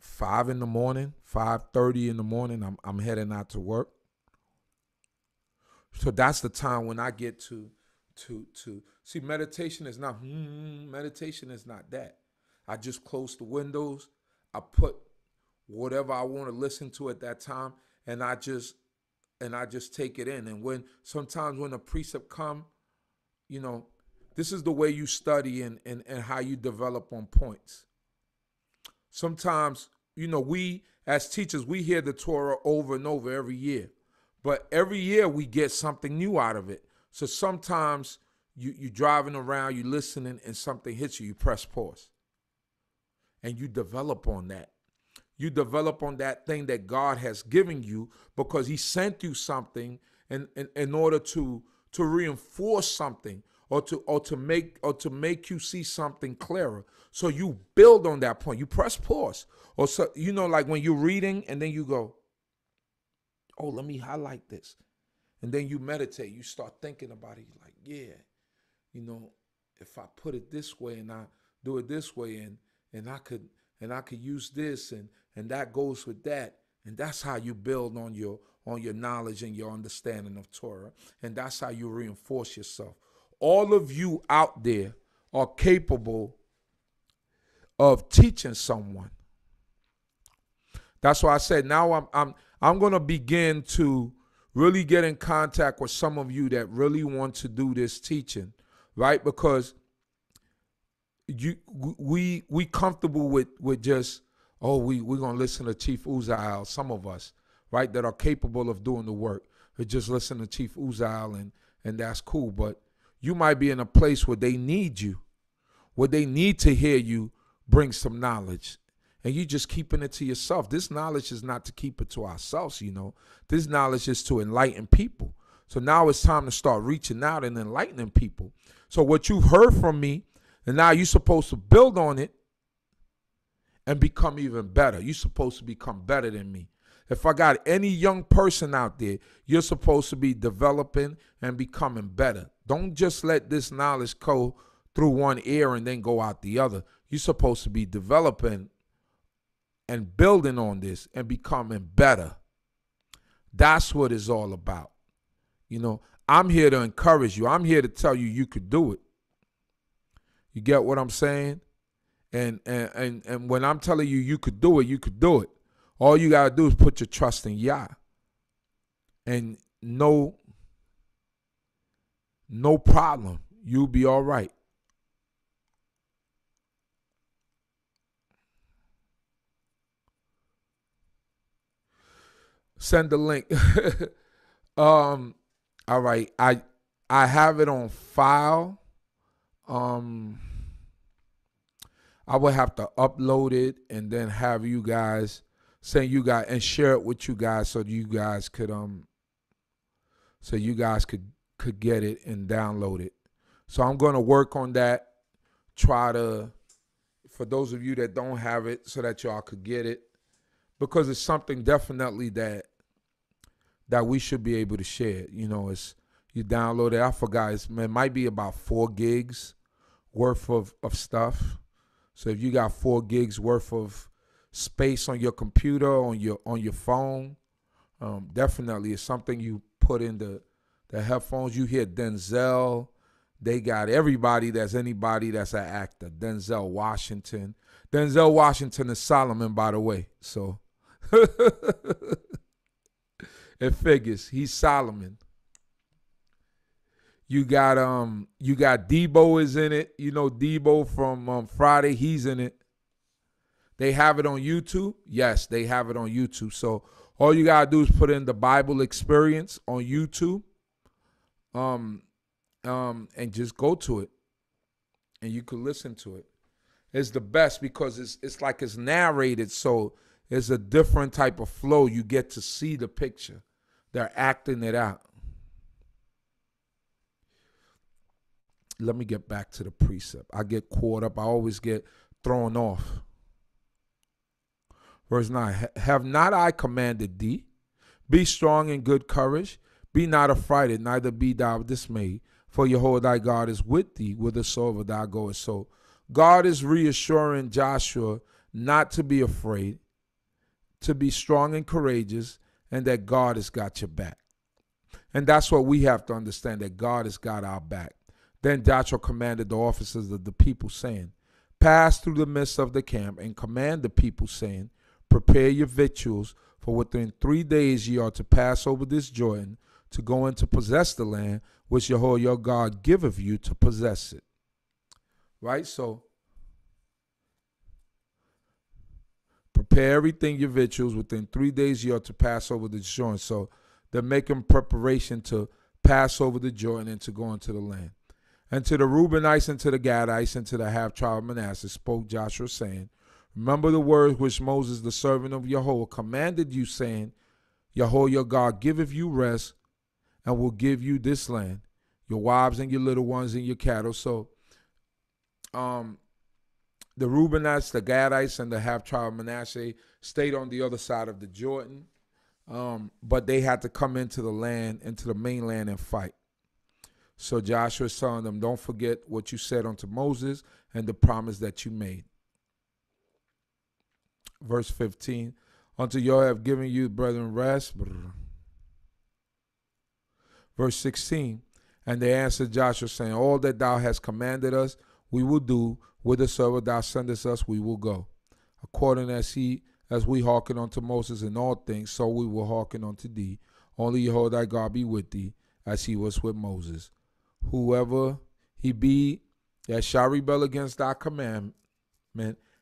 5 in the morning, 5:30 in the morning. I'm heading out to work. So that's the time when I get to see. Meditation is not that. I just close the windows. I put whatever I want to listen to at that time, and I just take it in. And sometimes when a precept come, you know, this is the way you study and how you develop on points. Sometimes, you know, we as teachers, we hear the Torah over and over every year. But every year we get something new out of it. So sometimes you're driving around, you're listening, and something hits you, you press pause. And you develop on that. You develop on that thing that God has given you because he sent you something in order to reinforce something or to make you see something clearer. So you build on that point. You press pause. Or so, you know, like when you're reading and then you go, oh, let me highlight this. And then you meditate. You start thinking about it. You're like, yeah, you know, if I put it this way and I do it this way and I could use this and that goes with that. And that's how you build on your knowledge and your understanding of Torah. And that's how you reinforce yourself. All of you out there are capable of teaching someone. That's why I said now I'm going to begin to really get in contact with some of you that really want to do this teaching, right? Because we comfortable with just, Oh, we're going to listen to Chief Uzziah, some of us, right, that are capable of doing the work. We just listen to Chief Uzziah, and that's cool. But you might be in a place where they need you, where they need to hear you bring some knowledge. And you just keeping it to yourself. This knowledge is not to keep it to ourselves, you know. This knowledge is to enlighten people. So now it's time to start reaching out and enlightening people. So what you've heard from me, and now you're supposed to build on it and become even better. You're supposed to become better than me. If I got any young person out there, you're supposed to be developing and becoming better. Don't just let this knowledge go through one ear and then go out the other. You're supposed to be developing and building on this and becoming better. That's what it's all about. You know, I'm here to encourage you. I'm here to tell you you could do it. You get what I'm saying? And when I'm telling you you could do it, you could do it. All you got to do is put your trust in Yah. And no problem. You'll be all right. Send the link. All right. I have it on file. I would have to upload it and then have you guys and share it with you guys so you guys could get it and download it. So I'm going to work on that. Try to, for those of you that don't have it, so that y'all could get it, because it's something definitely that we should be able to share. You know, you download it. I forgot. It might be about 4 gigs worth of stuff. So if you got 4 gigs worth of space on your computer, on your phone, definitely it's something you put in the headphones. You hear Denzel. They got anybody that's an actor. Denzel Washington. Denzel Washington is Solomon, by the way. So it figures. He's Solomon. You got Debo is in it. You know Debo from Friday. He's in it. They have it on YouTube. Yes, they have it on YouTube. So all you gotta do is put in the Bible Experience on YouTube, and just go to it, and you can listen to it. It's the best because it's like it's narrated, so it's a different type of flow. You get to see the picture. They're acting it out. Let me get back to the precept. I get caught up. I always get thrown off. Verse 9, have not I commanded thee? Be strong and good courage. Be not affrighted, neither be thou dismayed. For Jehovah thy God is with thee, whithersoever thou goest. So God is reassuring Joshua not to be afraid, to be strong and courageous, and that God has got your back. And that's what we have to understand, that God has got our back. Then Joshua commanded the officers of the people, saying, pass through the midst of the camp, and command the people, saying, prepare your victuals, for within 3 days ye are to pass over this Jordan, to go in to possess the land which Jehovah your God giveth you to possess it. Right? So, prepare everything, your victuals. Within 3 days ye are to pass over the Jordan. So, they're making preparation to pass over the Jordan and to go into the land. And to the Reubenites and to the Gadites and to the half-tribe of Manasseh spoke Joshua, saying, remember the words which Moses, the servant of Jehovah, commanded you, saying, Jehovah your God giveth you rest and will give you this land, your wives and your little ones and your cattle. So the Reubenites, the Gadites, and the half-tribe of Manasseh stayed on the other side of the Jordan, but they had to come into the land, into the mainland, and fight. So Joshua is telling them, don't forget what you said unto Moses and the promise that you made. Verse 15, unto Yahweh have given you, brethren, rest. Verse 16, and they answered Joshua, saying, all that thou hast commanded us, we will do. Whithersoever thou sendest us, we will go. According as we hearken unto Moses in all things, so we will hearken unto thee. Only Jehovah thy God be with thee, as he was with Moses. Whoever he be that shall rebel against thy commandment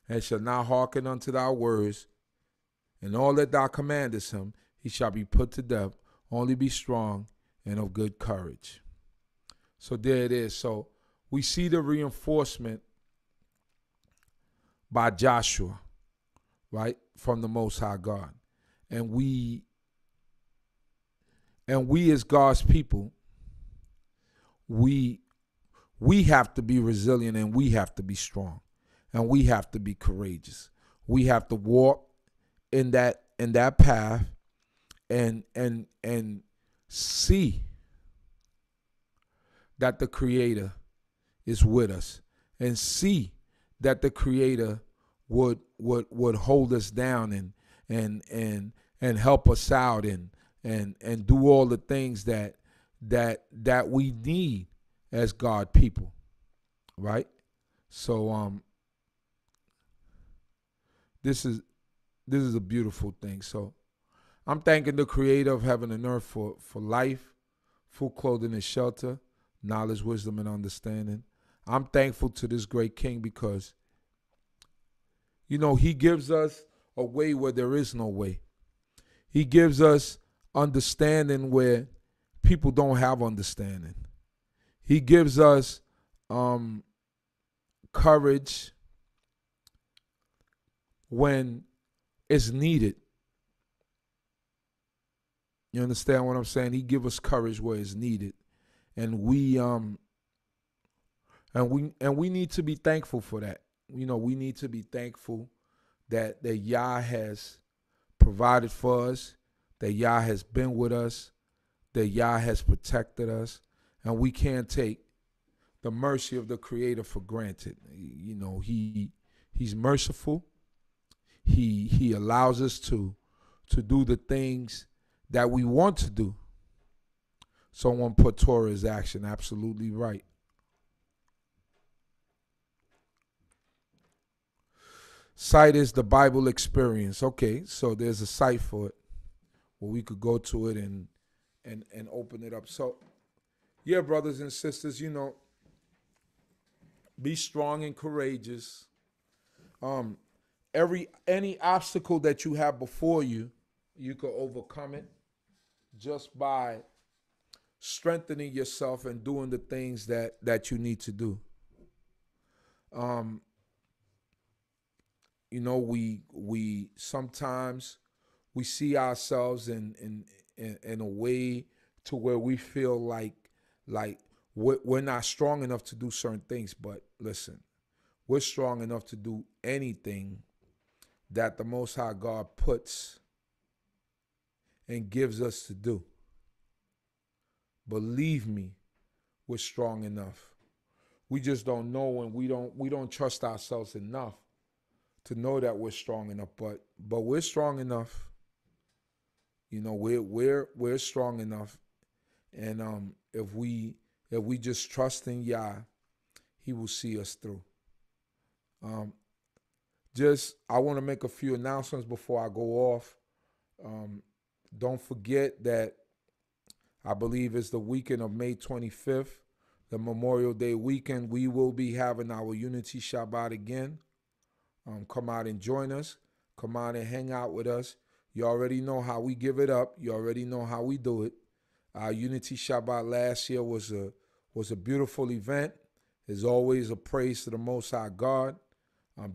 and shall not hearken unto thy words, and all that thou commandest him, he shall be put to death. Only be strong and of good courage. So there it is. So we see the reinforcement by Joshua, right, from the Most High God. And we as God's people, we have to be resilient, and we have to be strong, and we have to be courageous. We have to walk in that path and see that the Creator is with us, and see that the Creator would hold us down and help us out and do all the things that we need as God people, right? So this is a beautiful thing. So I'm thanking the Creator of heaven and earth for life, food, clothing, and shelter, knowledge, wisdom, and understanding. I'm thankful to this great King because, he gives us a way where there is no way. He gives us understanding where people don't have understanding. He gives us courage when it's needed. You understand what I'm saying? He gives us courage where it's needed, and we need to be thankful for that. We need to be thankful that Yah has provided for us, that Yah has been with us, that Yah has protected us, and we can't take the mercy of the Creator for granted. He's merciful. He allows us to do the things that we want to do. Someone put Torah as action. Absolutely right. Site is the Bible experience. Okay, so there's a site for it where we could go to it and open it up. So, yeah, brothers and sisters, be strong and courageous. Any obstacle that you have before you, you could overcome it just by strengthening yourself and doing the things that you need to do. We sometimes we see ourselves in a way to where we feel like we're not strong enough to do certain things. But listen, we're strong enough to do anything that the Most High God puts and gives us to do. Believe me, we're strong enough. We just don't know, and we don't trust ourselves enough to know that we're strong enough. But we're strong enough. We're strong enough, and if we just trust in Yah, He will see us through. I want to make a few announcements before I go off. Don't forget that I believe it's the weekend of May 25th, the Memorial Day weekend. We will be having our Unity Shabbat again. Come out and join us. Come out and hang out with us. You already know how we give it up. You already know how we do it. Our Unity Shabbat last year was a beautiful event. There's always a praise to the Most High God.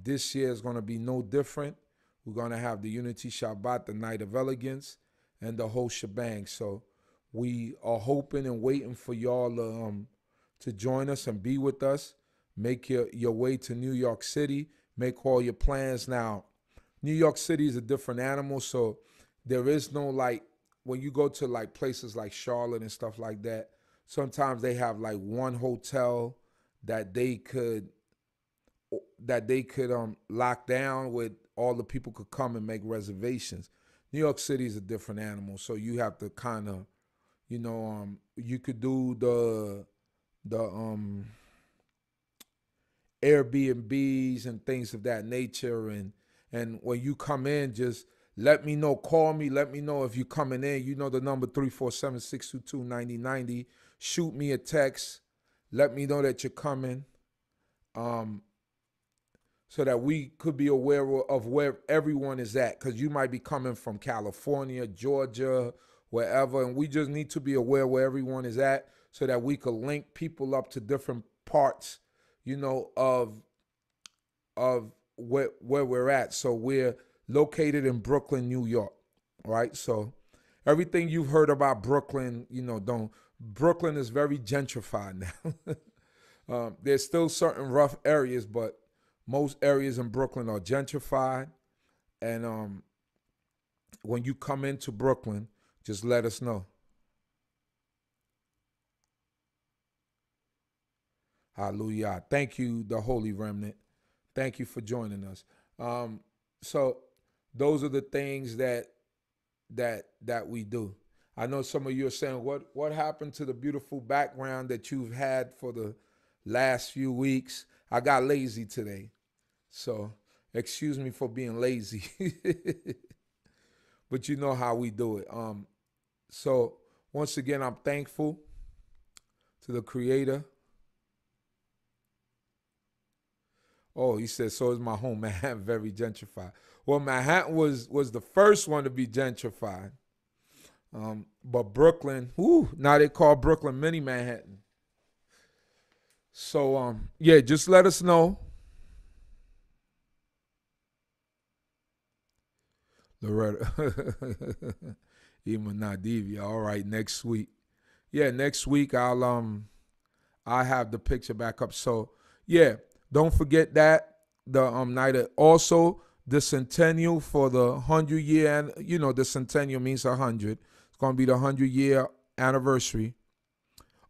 This year is going to be no different. We're going to have the Unity Shabbat, the Night of Elegance, and the whole shebang. So we are hoping and waiting for y'all to join us and be with us. Make your way to New York City. Make all your plans. Now, New York City is a different animal, so there is no, when you go to places like Charlotte and stuff like that, sometimes they have one hotel that they could lock down with all the people could come and make reservations. New York City is a different animal, so you have to kind of, you could do the Airbnbs and things of that nature, and when you come in, just let me know. Call me. Let me know if you're coming in. You know the number 347-622-9090. Shoot me a text. Let me know that you're coming. so that we could be aware of where everyone is at, because you might be coming from California, Georgia, wherever, and we just need to be aware where everyone is at so that we could link people up to different parts, of where we're at. So we're located in Brooklyn, New York, right? So everything you've heard about Brooklyn, Brooklyn is very gentrified now. There's still certain rough areas, but most areas in Brooklyn are gentrified. And when you come into Brooklyn, just let us know. Hallelujah. Thank you, the Holy Remnant. Thank you for joining us. So those are the things that we do. I know some of you are saying, what happened to the beautiful background that you've had for the last few weeks? I got lazy today. So excuse me for being lazy. But you know how we do it. So once again, I'm thankful to the Creator. Oh, he said, so is my home, Manhattan, very gentrified. Well, Manhattan was the first one to be gentrified. But Brooklyn, now they call Brooklyn mini Manhattan. So, yeah, just let us know. Loretta, Ima Nadivia. All right, next week. Yeah, next week I'll have the picture back up. So, yeah. Don't forget that the night also the centennial for the 100-year, and the centennial means 100. It's gonna be the 100-year anniversary.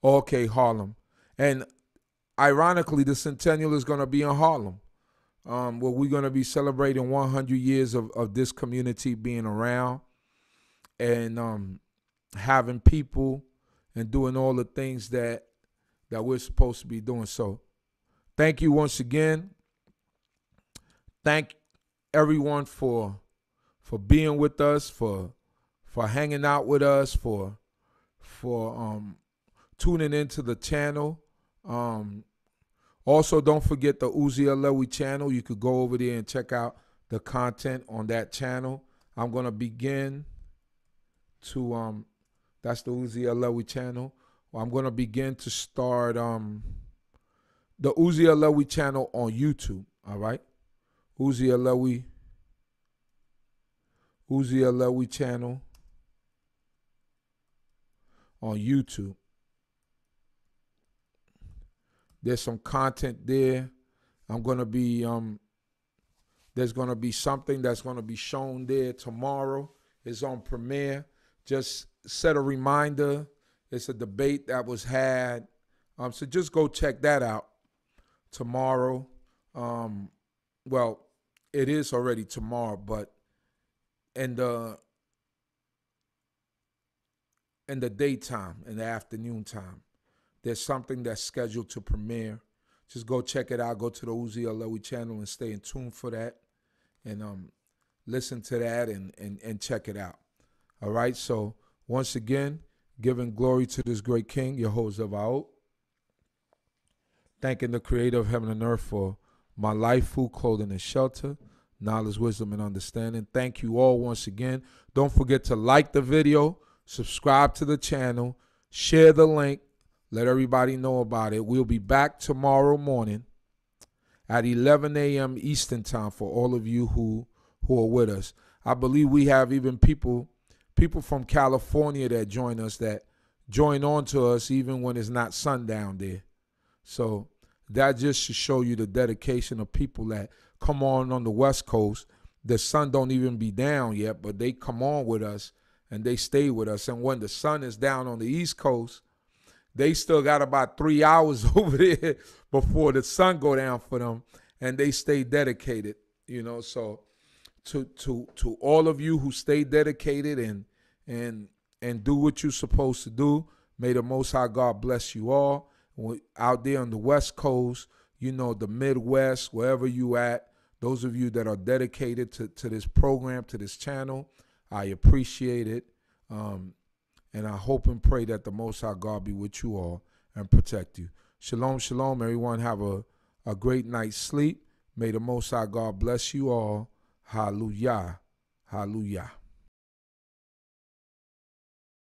Okay, Harlem, and ironically, the centennial is gonna be in Harlem, where we're gonna be celebrating 100 years of this community being around, and having people and doing all the things that we're supposed to be doing. So. Thank you once again. Thank everyone for being with us, for hanging out with us, for tuning into the channel. Also, don't forget the Uzi Alewi channel. You could go over there and check out the content on that channel. I'm gonna begin to that's the Uzi Alewi channel. I'm gonna begin to start the Uzi Alewi channel on YouTube, all right? Uzi Alewi channel on YouTube. There's some content there. I'm gonna be there's gonna be something that's gonna be shown there tomorrow. It's on premiere. Just set a reminder. It's a debate that was had. So just go check that out. Tomorrow, well, it is already tomorrow, but in the daytime, in the afternoon time, there's something that's scheduled to premiere. Just go check it out. Go to the Uzi Alewi channel and stay in tune for that, and listen to that and check it out. All right. So once again, giving glory to this great King, Yehovah. Thanking the Creator of heaven and earth for my life, food, clothing, and shelter, knowledge, wisdom, and understanding. Thank you all once again. Don't forget to like the video, subscribe to the channel, share the link, let everybody know about it. We'll be back tomorrow morning at 11 a.m. Eastern time for all of you who are with us. I believe we have even people from California that join us, that join on to us even when it's not sundown there. So that just should show you the dedication of people that come on the West Coast. The sun don't even be down yet, but they come on with us and they stay with us. And when the sun is down on the East Coast, they still got about 3 hours over there before the sun go down for them, and they stay dedicated. So to all of you who stay dedicated and do what you're supposed to do, may the Most High God bless you all. Out there on the West Coast, the Midwest, wherever you at, those of you that are dedicated to this program, to this channel, I appreciate it. And I hope and pray that the Most High God be with you all and protect you. Shalom, shalom, everyone. Have a great night's sleep. May the Most High God bless you all. Hallelujah. Hallelujah.